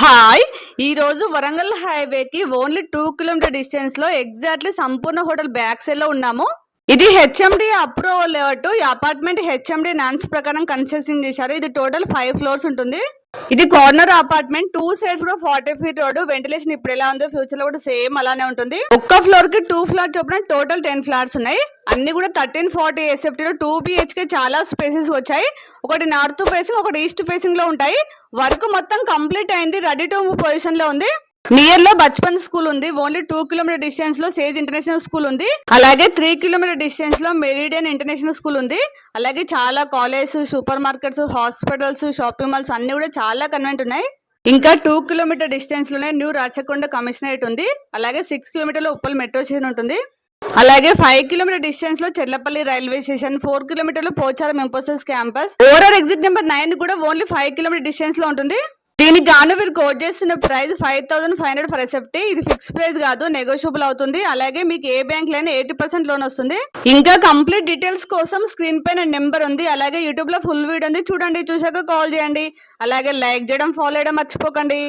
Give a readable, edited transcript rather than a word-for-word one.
Hi! ఈరోజు వరంగల్ హైవేకి only 2 kilometre distance లో ఎగ్జాక్ట్లీ సంపూర్ణ హోటల్ బ్యాక్ సైడ్ లో ఉన్నాము. ఇది హెచ్ఎండి అప్రూవల్ లేఅవుట్. ఈ అపార్ట్మెంట్ హెచ్ఎండి నాన్స్ ప్రకారం కన్స్ట్రక్షన్ చేశారు. ఇది టోటల్ 5 ఫ్లోర్స్ ఉంటుంది. ఇది కార్నర్ అపార్ట్మెంట్. 2 సైడ్స్ కూడా 40 ఫీట్ రోడ్. వెంటిలేషన్ ఇప్పుడు ఎలా ఉందో ఫ్యూచర్ లో కూడా సేమ్ అలానే ఉంటుంది. ఒక్క ఫ్లోర్ కి 2 ఫ్లాట్ చొప్పున టోటల్ 10 ఫ్లాట్స్ ఉన్నాయి. అన్ని కూడా 1340 ఎస్ఎఫ్టీ లో 2 బిహెచ్కే చాలా స్పేసెస్ వచ్చాయి. ఒకటి నార్త్ ఫేసింగ్, ఒకటి ఈస్ట్ ఫేసింగ్ లో ఉంటాయి. వర్క్ మొత్తం కంప్లీట్ అయింది. రెడీ టు మూవ్ పొజిషన్ లో ఉంది. నియర్ లో బచ్పన్ స్కూల్ ఉంది. ఓన్లీ 2 కిలోమీటర్ డిస్టెన్స్ లో సేజ్ ఇంటర్నేషనల్ స్కూల్ ఉంది. అలాగే 3 కిలోమీటర్ డిస్టెన్స్ లో మెరిడియన్ ఇంటర్నేషనల్ స్కూల్ ఉంది. అలాగే చాలా college, super markets, hospitals, shopping malls అన్ని కూడా చాలా కన్వెంట్ ఉన్నాయి. ఇంకా 2 కిలోమీటర్ డిస్టెన్స్ లోనే న్యూ రాచకొండ కమిషనరేట్ ఉంది. అలాగే 6 కిలోమీటర్ లో ఉప్పల్ మెట్రో స్టేషన్ ఉంటుంది. అలాగే 5 కిలోమీటర్ డిస్టెన్స్ లో చెర్లపల్లి రైల్వే స్టేషన్, 4 కిలోమీటర్ లో Pocharam Infosys campus. Overall exit number 9 కూడా ఓన్లీ 5 కిలోమీటర్ డిస్టెన్స్ లో ఉంటుంది. దీనికి గాను వీరు కోట్ చేస్తున్న ప్రైస్ 5500 ఫర్ ఎస్ఎఫ్టీ. ఇది ఫిక్స్ ప్రైస్ కాదు, నెగోషియబుల్ అవుతుంది. అలాగే మీకు ఏ బ్యాంక్ లైనా 80% లోన్ వస్తుంది. ఇంకా కంప్లీట్ డీటెయిల్స్ కోసం స్క్రీన్ పైన నెంబర్ ఉంది. అలాగే యూట్యూబ్ లో ఫుల్ వీడియో ఉంది, చూడండి. చూసాక కాల్ చేయండి. అలాగే లైక్ చేయడం, ఫాలో చేయడం మర్చిపోకండి.